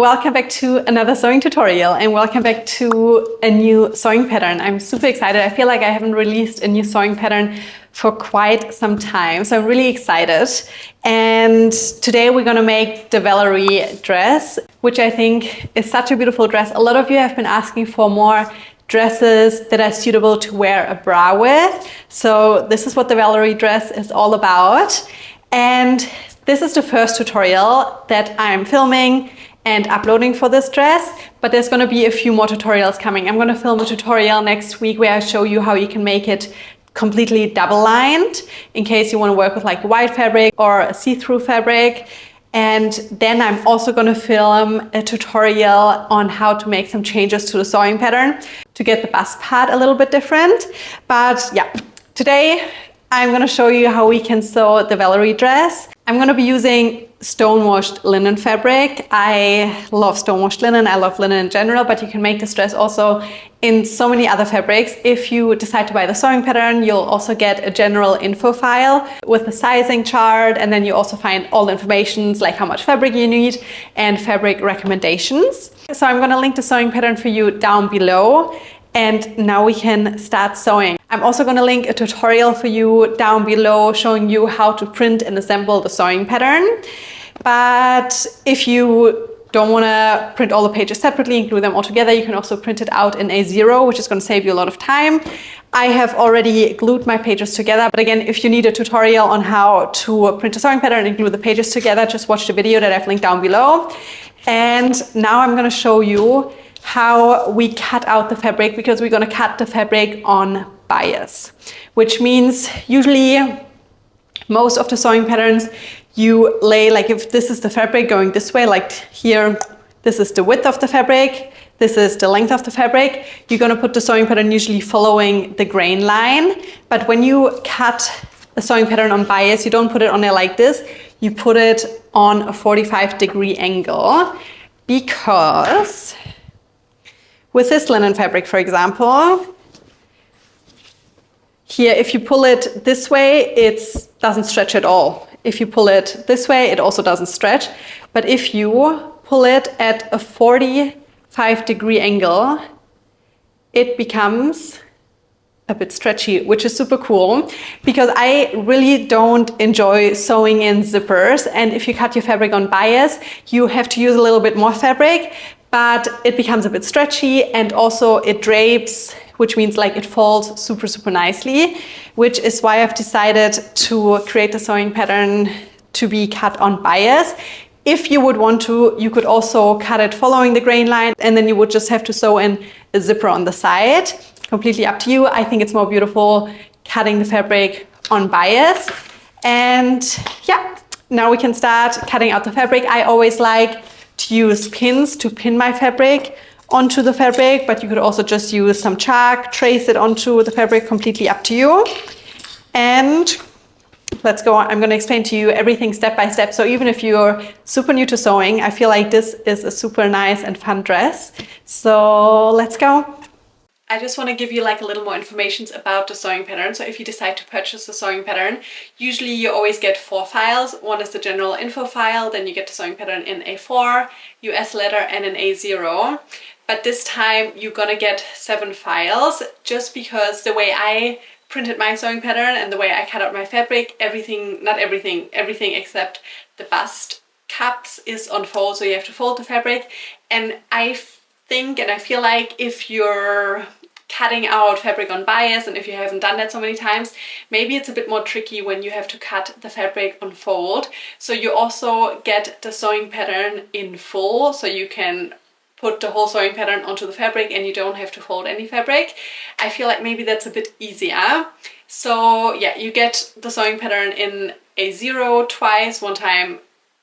Welcome back to another sewing tutorial and welcome back to a new sewing pattern. I'm super excited. I feel like I haven't released a new sewing pattern for quite some time, so I'm really excited. And today we're gonna make the Valerie dress, which I think is such a beautiful dress. A lot of you have been asking for more dresses that are suitable to wear a bra with. So this is what the Valerie dress is all about. And this is the first tutorial that I'm filming and uploading for this dress, but there's going to be a few more tutorials coming. I'm going to film a tutorial next week where I show you how you can make it completely double lined in case you want to work with like white fabric or a see-through fabric. And then I'm also going to film a tutorial on how to make some changes to the sewing pattern to get the bust part a little bit different. But yeah, today I'm going to show you how we can sew the Valerie dress. I'm going to be using stone-washed linen fabric. I love stone-washed linen. I love linen in general, but you can make this dress also in so many other fabrics. If you decide to buy the sewing pattern, you'll also get a general info file with the sizing chart, and then you also find all the information like how much fabric you need and fabric recommendations. So I'm going to link the sewing pattern for you down below. And now we can start sewing. I'm also going to link a tutorial for you down below showing you how to print and assemble the sewing pattern. But if you don't want to print all the pages separately and glue them all together, you can also print it out in A0, which is going to save you a lot of time. I have already glued my pages together, but again, if you need a tutorial on how to print a sewing pattern and glue the pages together, just watch the video that I've linked down below. And now I'm going to show you how we cut out the fabric, because we're going to cut the fabric on bias, which means usually most of the sewing patterns you lay, like if this is the fabric going this way, like here, this is the width of the fabric, this is the length of the fabric, you're going to put the sewing pattern usually following the grain line. But when you cut a sewing pattern on bias, you don't put it on there like this, you put it on a 45-degree angle, because with this linen fabric, for example, here, if you pull it this way, it doesn't stretch at all. If you pull it this way, it also doesn't stretch. But if you pull it at a 45-degree angle, it becomes a bit stretchy, which is super cool, because I really don't enjoy sewing in zippers. And if you cut your fabric on bias, you have to use a little bit more fabric, but it becomes a bit stretchy, and also it drapes, which means like it folds super, super nicely, which is why I've decided to create the sewing pattern to be cut on bias. If you would want to, you could also cut it following the grain line, and then you would just have to sew in a zipper on the side. Completely up to you. I think it's more beautiful cutting the fabric on bias. And yeah, now we can start cutting out the fabric. I always like to use pins to pin my fabric onto the fabric, but you could also just use some chalk, trace it onto the fabric, completely up to you. And let's go on. I'm going to explain to you everything step by step. So even if you're super new to sewing, I feel like this is a super nice and fun dress. So let's go. I just want to give you like a little more information about the sewing pattern. So if you decide to purchase the sewing pattern, usually you always get 4 files. One is the general info file, then you get the sewing pattern in A4, US letter, and in A0. But this time you're gonna get 7 files, just because the way I printed my sewing pattern and the way I cut out my fabric, everything except the bust cups is on fold, so you have to fold the fabric. And I think and I feel like if you're cutting out fabric on bias, and if you haven't done that so many times, maybe it's a bit more tricky when you have to cut the fabric on fold. So you also get the sewing pattern in full, so you can put the whole sewing pattern onto the fabric and you don't have to fold any fabric. I feel like maybe that's a bit easier. So yeah, you get the sewing pattern in A0 twice, one time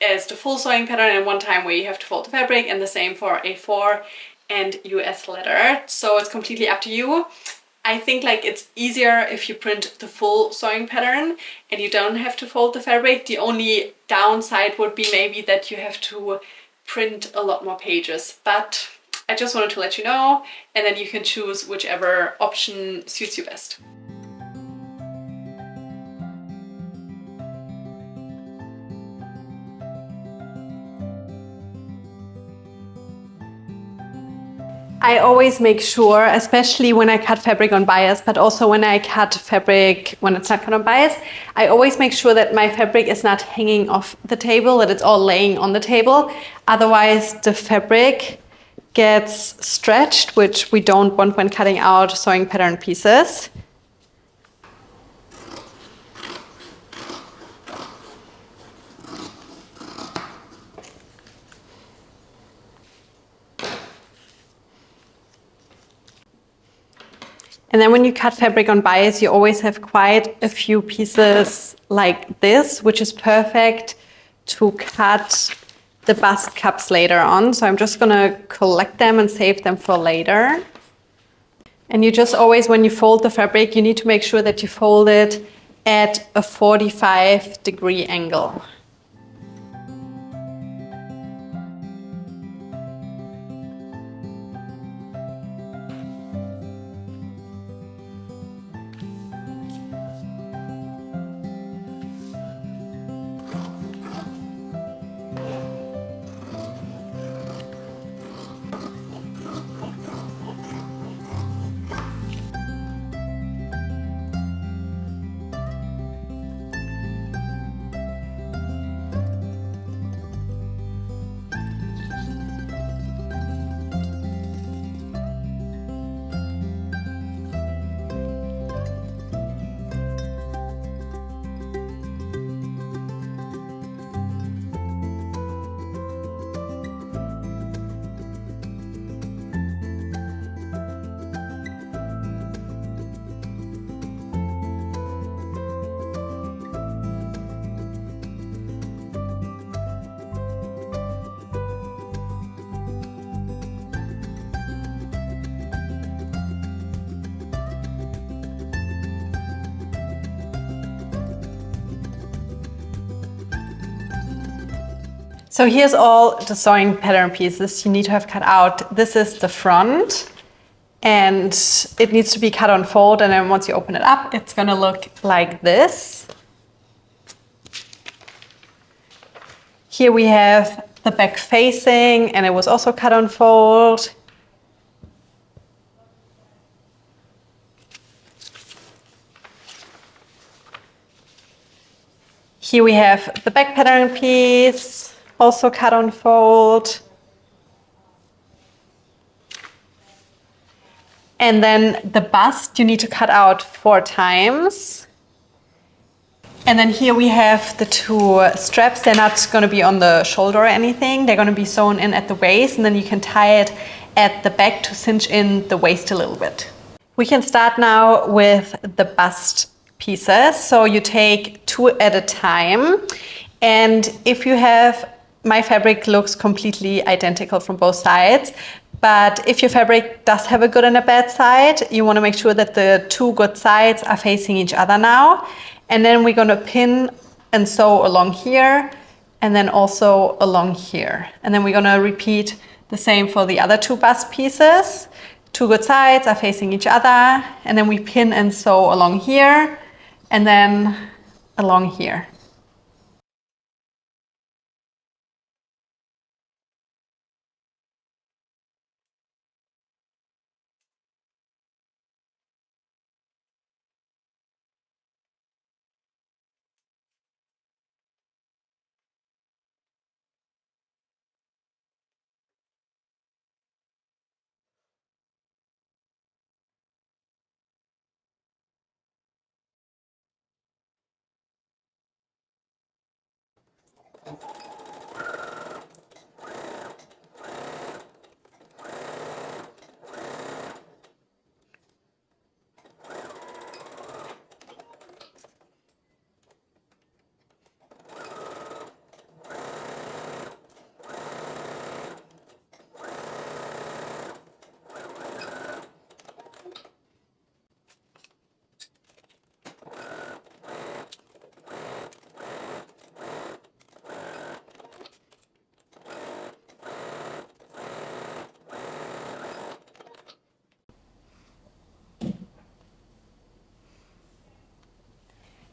as the full sewing pattern and one time where you have to fold the fabric, and the same for A4 and US letter. So it's completely up to you. I think like it's easier if you print the full sewing pattern and you don't have to fold the fabric. The only downside would be maybe that you have to print a lot more pages, but I just wanted to let you know, and then you can choose whichever option suits you best. I always make sure, especially when I cut fabric on bias, but also when I cut fabric when it's not cut on bias, I always make sure that my fabric is not hanging off the table, that it's all laying on the table. Otherwise, the fabric gets stretched, which we don't want when cutting out sewing pattern pieces. And then when you cut fabric on bias, you always have quite a few pieces like this, which is perfect to cut the bust cups later on. So I'm just gonna collect them and save them for later. And you just always, when you fold the fabric, you need to make sure that you fold it at a 45-degree angle. So here's all the sewing pattern pieces you need to have cut out. This is the front, and it needs to be cut on fold, and then once you open it up, it's gonna look like this. Here we have the back facing, and it was also cut on fold. Here we have the back pattern piece, also cut on fold. And then the bust you need to cut out 4 times. And then here we have the 2 straps. They're not going to be on the shoulder or anything. They're going to be sewn in at the waist, and then you can tie it at the back to cinch in the waist a little bit. We can start now with the bust pieces. So you take 2 at a time. And if you have, my fabric looks completely identical from both sides. But if your fabric does have a good and a bad side, you want to make sure that the 2 good sides are facing each other now. And then we're going to pin and sew along here, and then also along here. And then we're going to repeat the same for the other 2 bust pieces. 2 good sides are facing each other, and then we pin and sew along here, and then along here.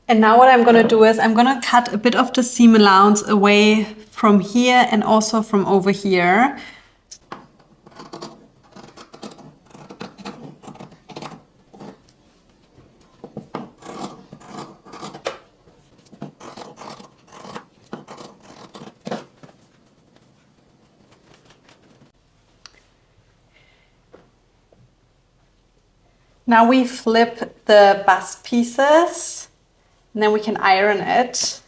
And now what I'm going to do is I'm going to cut a bit of the seam allowance away from here and also from over here. Now we flip the bust pieces and then we can iron it.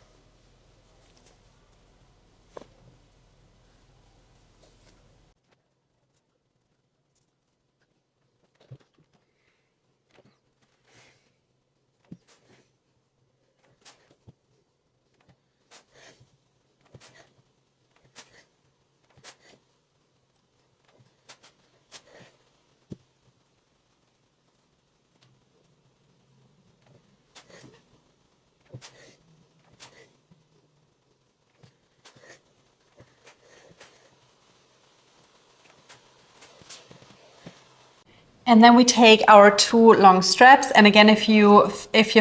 And then we take our two long straps. And again, if your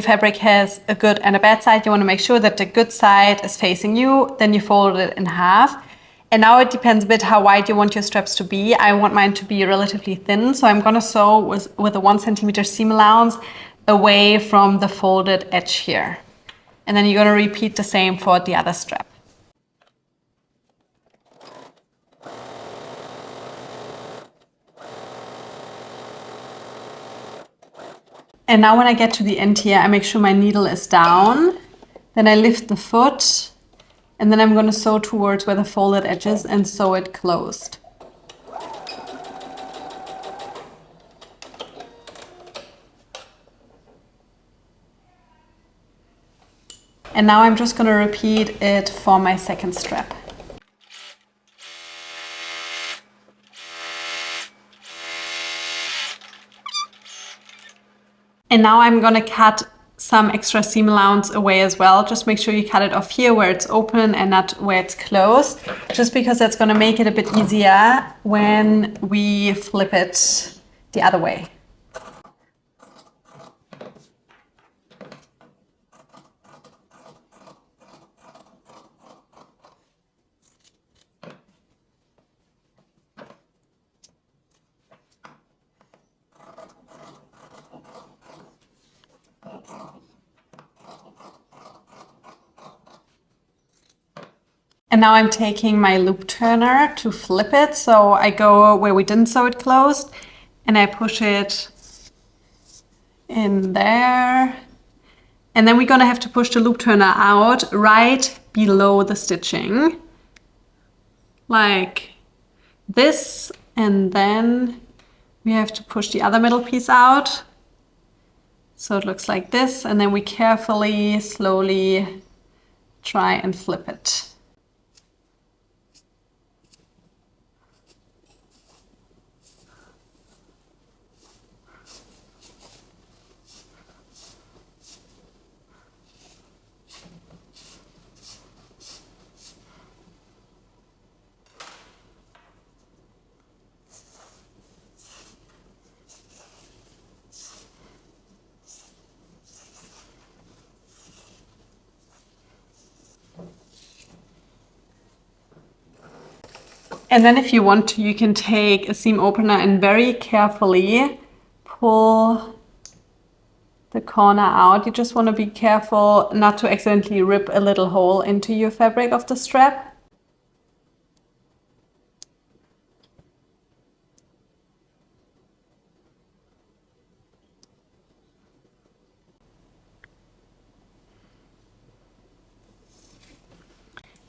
fabric has a good and a bad side, you want to make sure that the good side is facing you. Then you fold it in half. And now it depends a bit how wide you want your straps to be. I want mine to be relatively thin. So I'm going to sew with a 1 centimeter seam allowance away from the folded edge here. And then you're going to repeat the same for the other strap. And now when I get to the end here, I make sure my needle is down. Then I lift the foot and then I'm going to sew towards where the folded edge is and sew it closed. And now I'm just going to repeat it for my second strap. And now I'm going to cut some extra seam allowance away as well. Just make sure you cut it off here where it's open and not where it's closed, just because that's going to make it a bit easier when we flip it the other way. And now I'm taking my loop turner to flip it. So I go where we didn't sew it closed and I push it in there. And then we're gonna have to push the loop turner out right below the stitching. Like this, and then we have to push the other middle piece out. So it looks like this, and then we carefully, slowly try and flip it. And then if you want to, you can take a seam opener and very carefully pull the corner out. You just want to be careful not to accidentally rip a little hole into your fabric of the strap.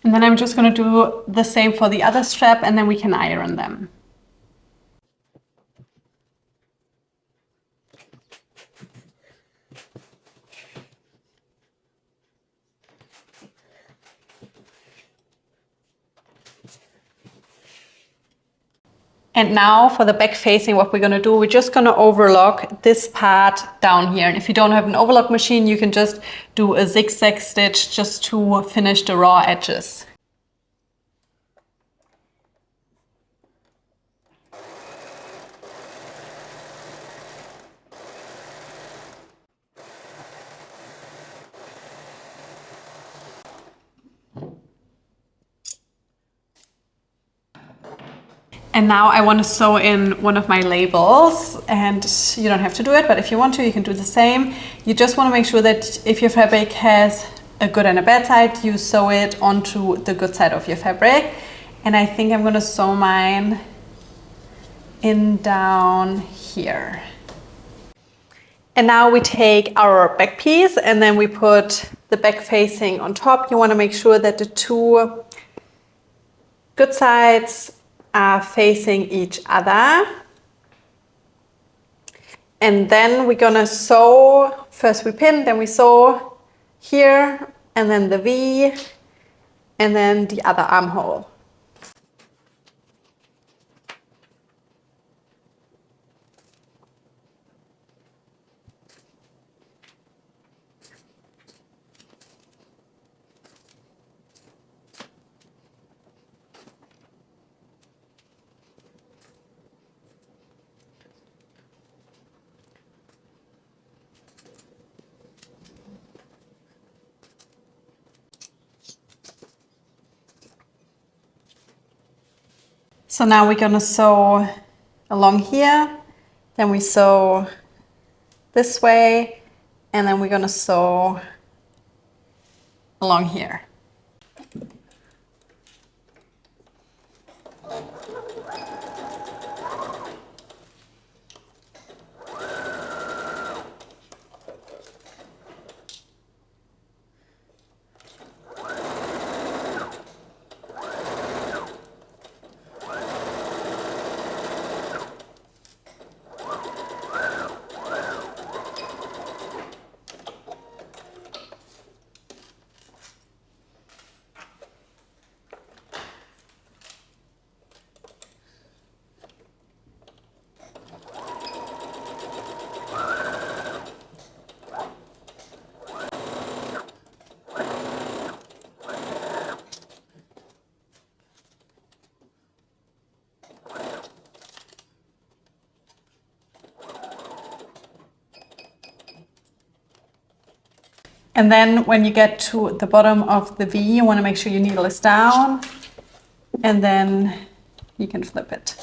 And then I'm just going to do the same for the other strap, and then we can iron them. And now for the back facing, what we're going to do, we're just going to overlock this part down here. And if you don't have an overlock machine, you can just do a zigzag stitch just to finish the raw edges. And now I want to sew in one of my labels, and you don't have to do it, but if you want to, you can do the same. You just want to make sure that if your fabric has a good and a bad side, you sew it onto the good side of your fabric. And I think I'm going to sew mine in down here. And now we take our back piece and then we put the back facing on top. You want to make sure that the two good sides are facing each other. And then we're gonna sew, first we pin, then we sew here, and then the V, and then the other armhole. So now we're gonna sew along here, then we sew this way, and then we're gonna sew along here. And then when you get to the bottom of the V, you want to make sure your needle is down, and then you can flip it.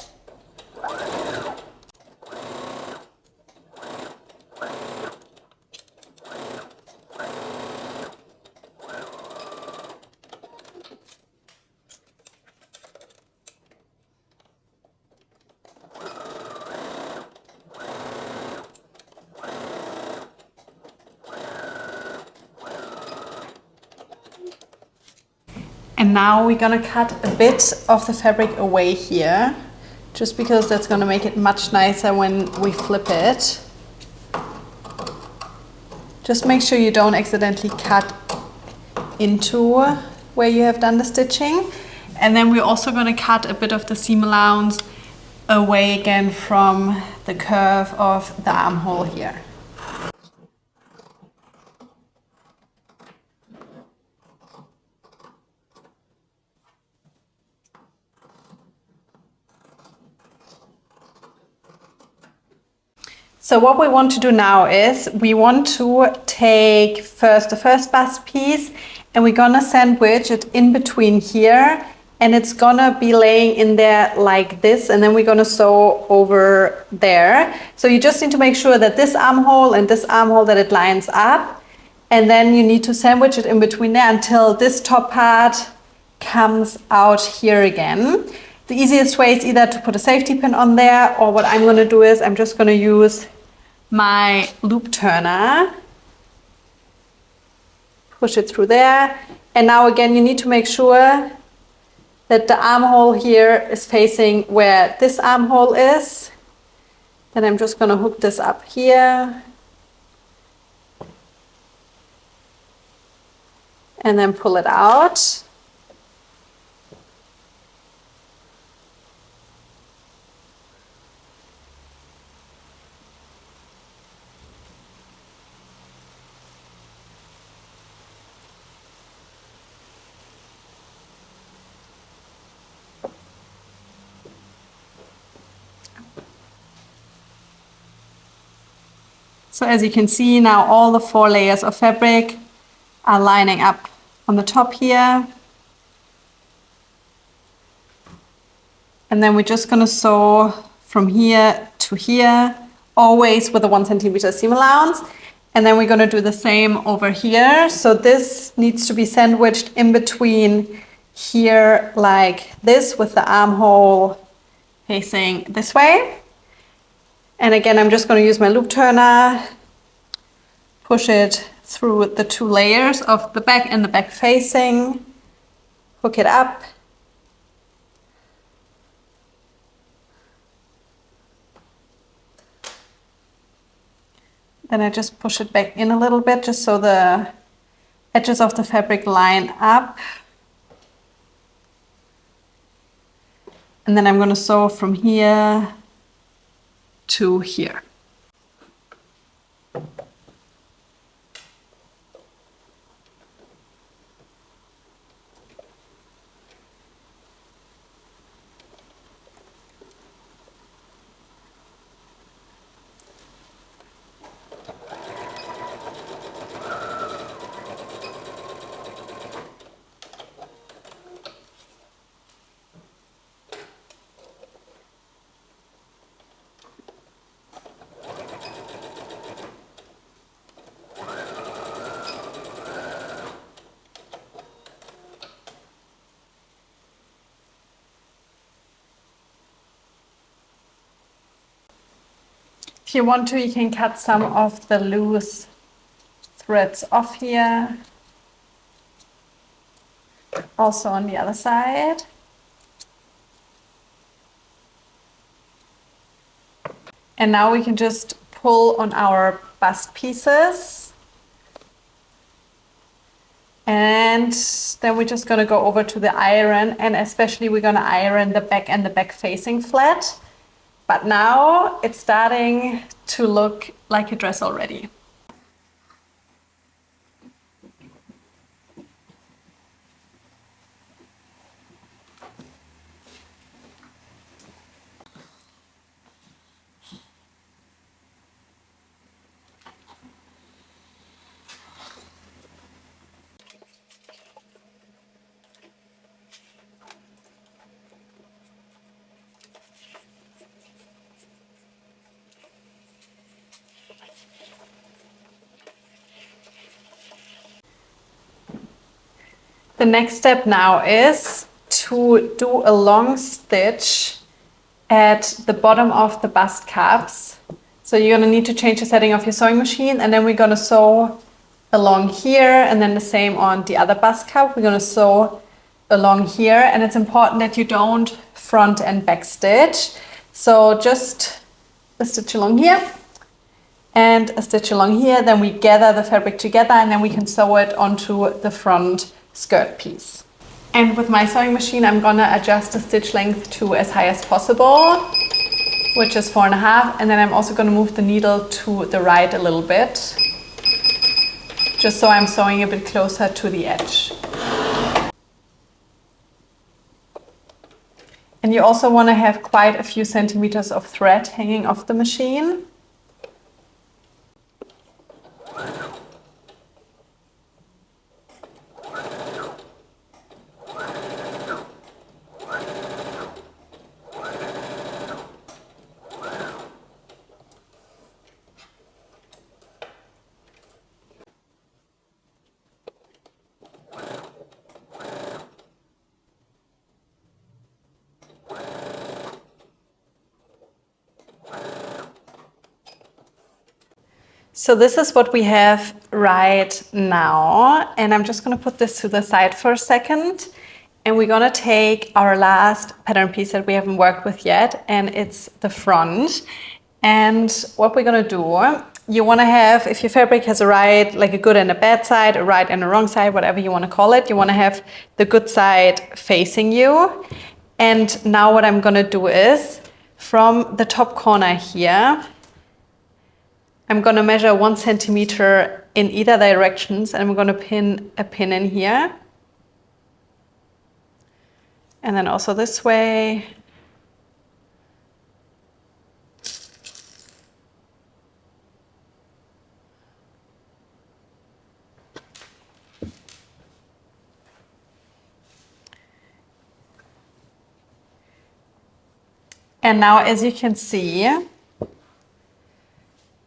And now we're gonna cut a bit of the fabric away here, just because that's gonna make it much nicer when we flip it. Just make sure you don't accidentally cut into where you have done the stitching. And then we're also gonna cut a bit of the seam allowance away again from the curve of the armhole here. So what we want to do now is we want to take first the first bust piece, and we're gonna sandwich it in between here, and it's gonna be laying in there like this, and then we're gonna sew over there. So you just need to make sure that this armhole and this armhole, that it lines up, and then you need to sandwich it in between there until this top part comes out here again. The easiest way is either to put a safety pin on there, or what I'm gonna do is I'm just gonna use my loop turner, push it through there, and now again you need to make sure that the armhole here is facing where this armhole is. Then I'm just going to hook this up here and then pull it out. So as you can see now, all the 4 layers of fabric are lining up on the top here. And then we're just going to sew from here to here, always with a 1 centimeter seam allowance. And then we're going to do the same over here. So this needs to be sandwiched in between here like this, with the armhole facing this way. And again, I'm just going to use my loop turner push it through the two layers of the back and the back facing, hook it up. Then I just push it back in a little bit just so the edges of the fabric line up. And then I'm going to sew from here to here. If you want to, you can cut some of the loose threads off here. Also on the other side. And now we can just pull on our bust pieces. And then we're just going to go over to the iron, and especially we're going to iron the back and the back facing flat. But now it's starting to look like a dress already. The next step now is to do a long stitch at the bottom of the bust cups. So you're going to need to change the setting of your sewing machine, and then we're going to sew along here, and then the same on the other bust cup. We're going to sew along here, and it's important that you don't front and back stitch. So just a stitch along here and a stitch along here, then we gather the fabric together, and then we can sew it onto the front skirt piece. And with my sewing machine, I'm gonna adjust the stitch length to as high as possible, which is 4.5, and then I'm also gonna move the needle to the right a little bit, just so I'm sewing a bit closer to the edge. And you also want to have quite a few centimeters of thread hanging off the machine. So this is what we have right now, and I'm just going to put this to the side for a second, and we're going to take our last pattern piece that we haven't worked with yet, and it's the front. And what we're going to do, you want to have, if your fabric has a right, like a good and a bad side, a right and a wrong side, whatever you want to call it, you want to have the good side facing you. And now what I'm going to do is, from the top corner here, I'm going to measure 1 centimeter in either directions, and I'm going to pin a pin in here. And then also this way. And now, as you can see,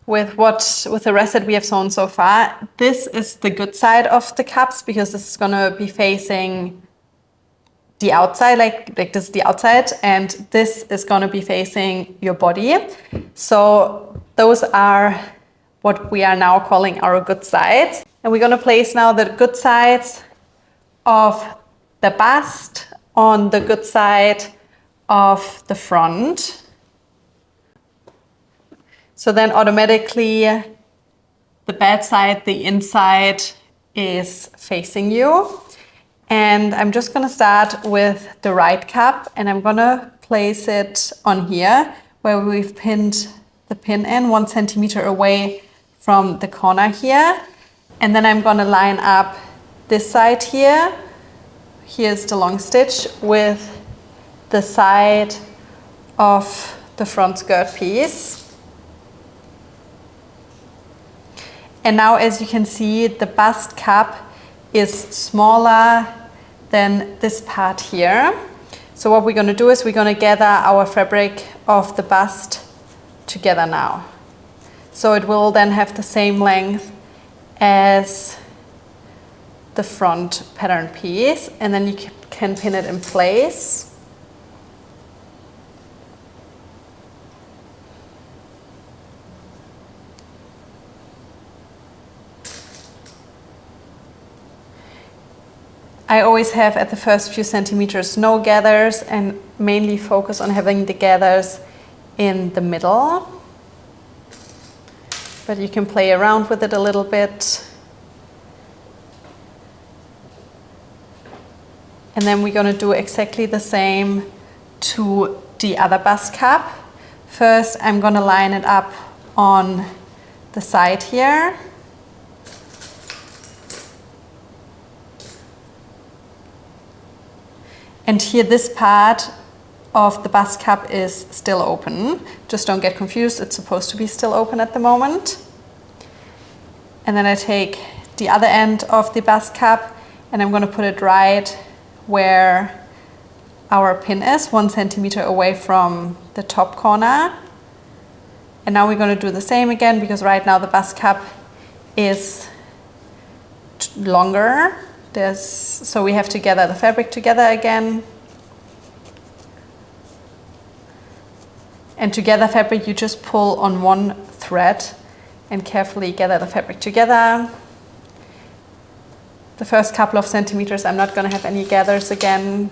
with the rest that we have sewn so far, this is the good side of the cups, because this is going to be facing the outside, like this is the outside, and this is going to be facing your body. So those are what we are now calling our good sides. And we're going to place now the good sides of the bust on the good side of the front. So then automatically the bad side, the inside, is facing you. And I'm just gonna start with the right cup, and I'm gonna place it on here where we've pinned the pin in 1 centimeter away from the corner here. And then I'm gonna line up this side here. Here's the long stitch with the side of the front skirt piece. And now, as you can see, the bust cup is smaller than this part here. So what we're going to do is we're going to gather our fabric of the bust together now. So it will then have the same length as the front pattern piece, and then you can pin it in place. I always have at the first few centimeters no gathers and mainly focus on having the gathers in the middle. But you can play around with it a little bit. And then we're going to do exactly the same to the other bust cup. First, I'm going to line it up on the side here. And here, this part of the bust cup is still open. Just don't get confused, it's supposed to be still open at the moment. And then I take the other end of the bust cup and I'm going to put it right where our pin is, 1 centimeter away from the top corner. And now we're going to do the same again, because right now the bust cup is longer. So we have to gather the fabric together again. And to gather fabric, you just pull on one thread and carefully gather the fabric together. The first couple of centimeters, I'm not going to have any gathers again.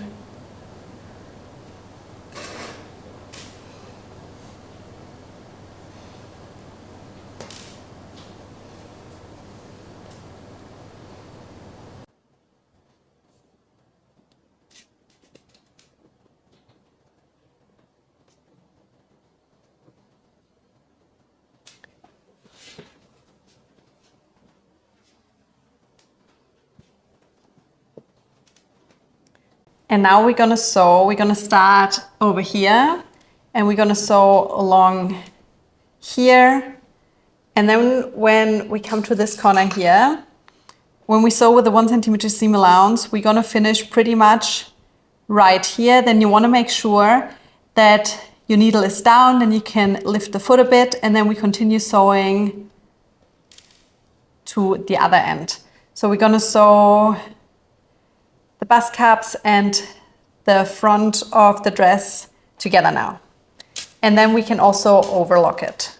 And now we're going to sew. We're going to start over here and we're going to sew along here. And then when we come to this corner here, when we sew with the 1 centimeter seam allowance, we're going to finish pretty much right here. Then you want to make sure that your needle is down, then you can lift the foot a bit, and then we continue sewing to the other end. So we're going to sew the bust cups and the front of the dress together now. And then we can also overlock it.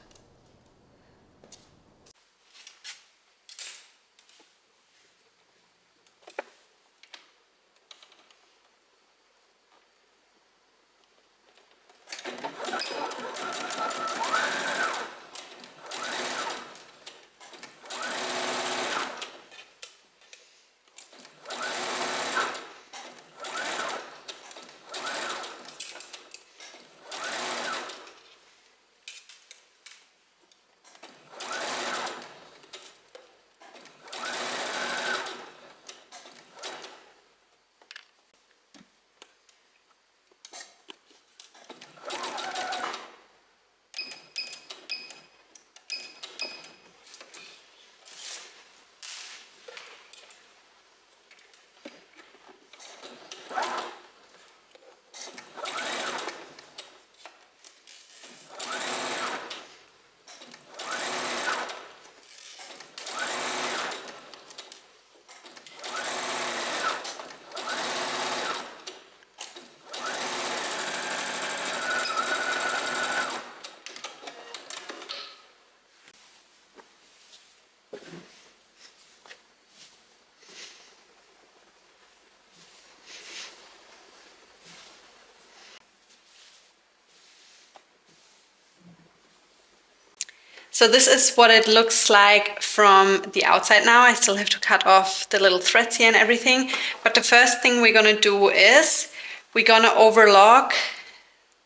So this is what it looks like from the outside now. I still have to cut off the little threads here and everything. But the first thing we're gonna do is we're gonna overlock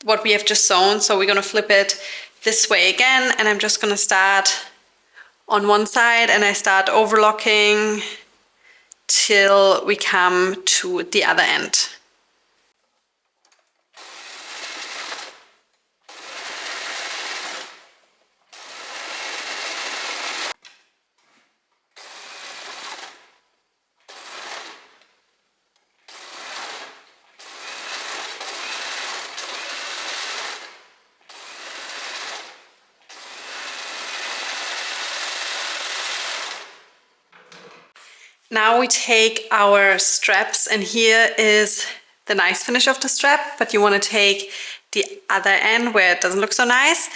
what we have just sewn. So we're gonna flip it this way again, and I'm just gonna start on one side and I start overlocking till we come to the other end. Now we take our straps, and here is the nice finish of the strap, but you want to take the other end where it doesn't look so nice.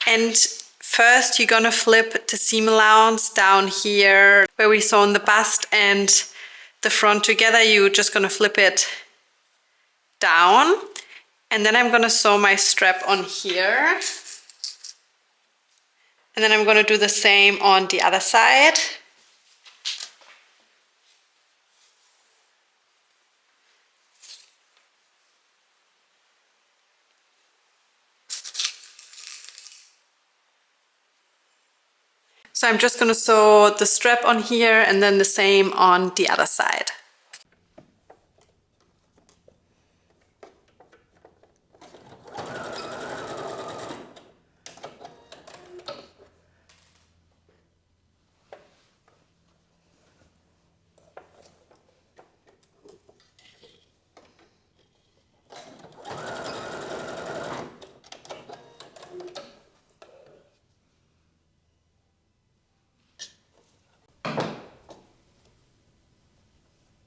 And first you're gonna flip the seam allowance down here where we sewn the bust and the front together. You're just gonna flip it down, and then I'm gonna sew my strap on here. And then I'm gonna do the same on the other side. So I'm just gonna sew the strap on here and then the same on the other side.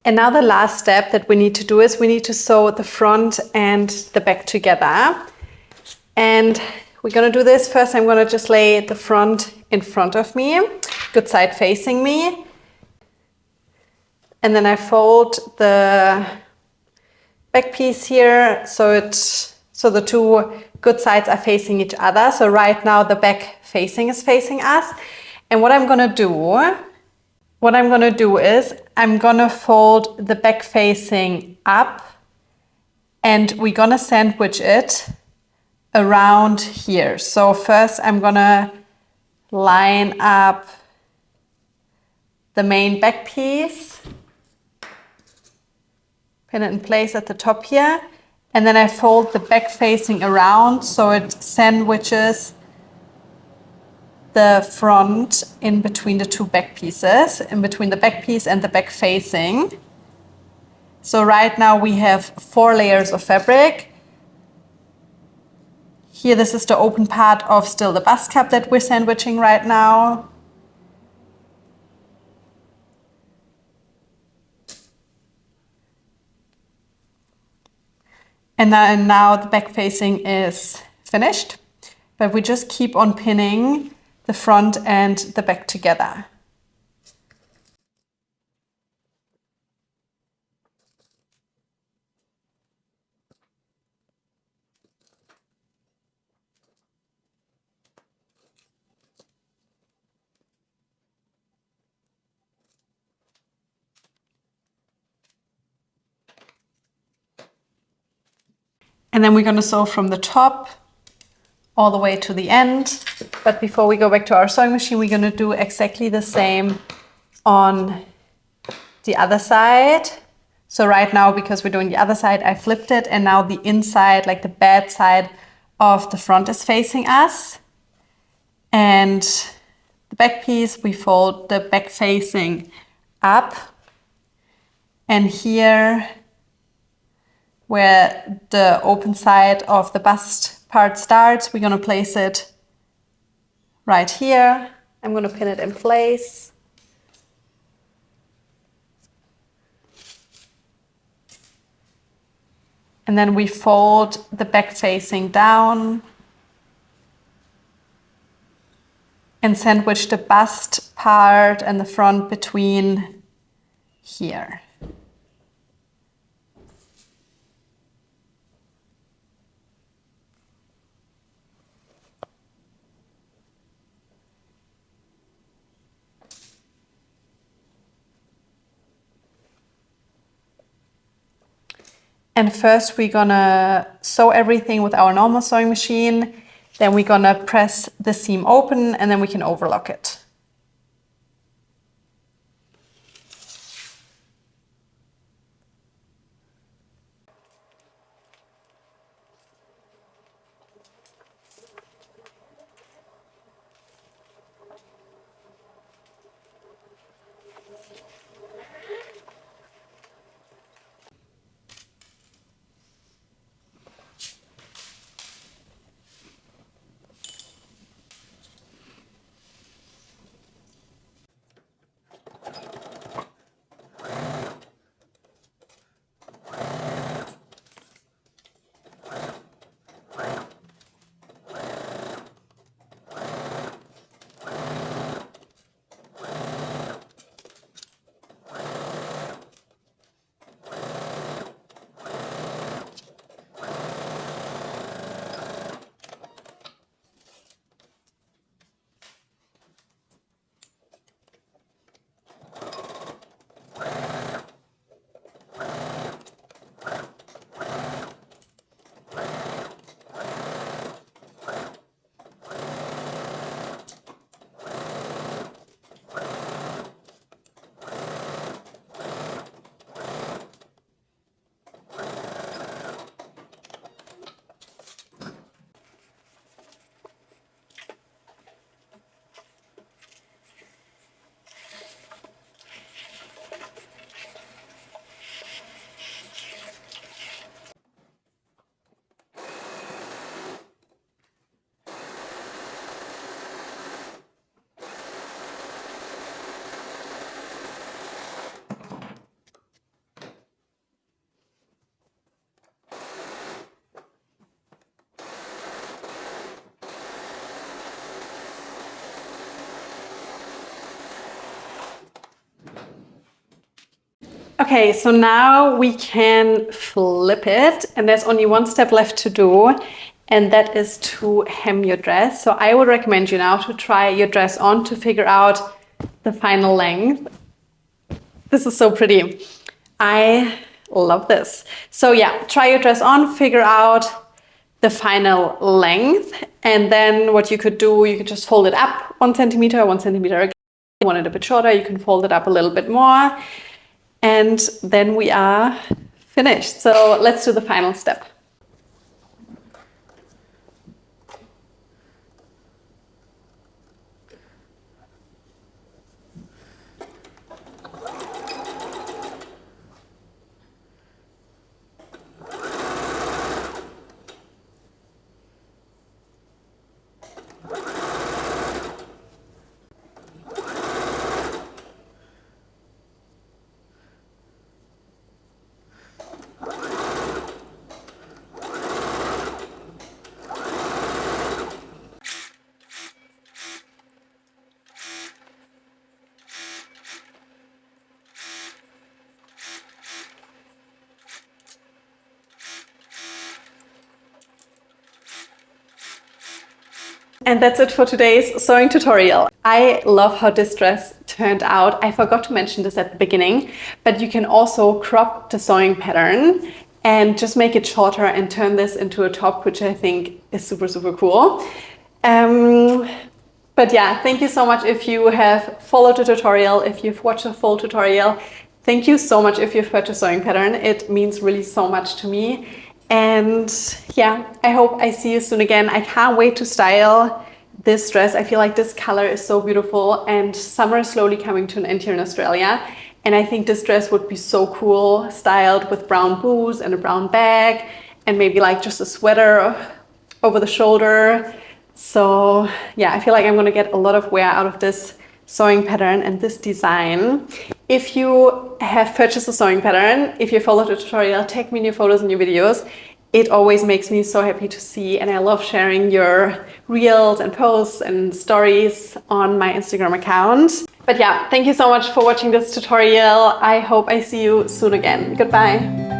And now the last step that we need to do is we need to sew the front and the back together. And we're gonna do this first. I'm gonna just lay the front in front of me, good side facing me. And then I fold the back piece here so the two good sides are facing each other. So right now the back facing is facing us. And what I'm gonna do is I'm gonna fold the back facing up, and we're gonna sandwich it around here. So first I'm gonna line up the main back piece, pin it in place at the top here, and then I fold the back facing around so it sandwiches the front in between the two back pieces, in between the back piece and the back facing. So right now we have 4 layers of fabric. Here, this is the open part of still the bust cup that we're sandwiching right now. And now the back facing is finished, but we just keep on pinning the front and the back together. And then we're going to sew from the top all the way to the end. But before we go back to our sewing machine, we're going to do exactly the same on the other side. So right now, because we're doing the other side, I flipped it, and now the inside, like the bad side of the front, is facing us. And the back piece, we fold the back facing up. And here, where the open side of the bust part starts, we're gonna place it right here. I'm gonna pin it in place. And then we fold the back facing down and sandwich the bust part and the front between here. And first we're gonna sew everything with our normal sewing machine. Then we're gonna press the seam open and then we can overlock it. Okay, so now we can flip it and there's only one step left to do, and that is to hem your dress. So I would recommend you now to try your dress on to figure out the final length. This is so pretty. I love this. So yeah, try your dress on, figure out the final length, and then what you could do, you could just fold it up 1 centimeter, 1 centimeter again. If you want it a bit shorter, you can fold it up a little bit more. And then we are finished. So let's do the final step. And that's it for today's sewing tutorial. I love how this dress turned out. I forgot to mention this at the beginning, but you can also crop the sewing pattern and just make it shorter and turn this into a top, which I think is super, super cool. But yeah, thank you so much if you have followed the tutorial, if you've watched the full tutorial. Thank you so much if you've purchased sewing pattern. It means really so much to me. And yeah, I hope I see you soon again. I can't wait to style this dress. I feel like this color is so beautiful and summer is slowly coming to an end here in Australia. And I think this dress would be so cool styled with brown boots and a brown bag and maybe like just a sweater over the shoulder. So yeah, I feel like I'm gonna get a lot of wear out of this sewing pattern and this design. If you have purchased a sewing pattern, if you followed the tutorial, tag me in your photos and your videos. It always makes me so happy to see, and I love sharing your reels and posts and stories on my Instagram account. But yeah, thank you so much for watching this tutorial. I hope I see you soon again. Goodbye.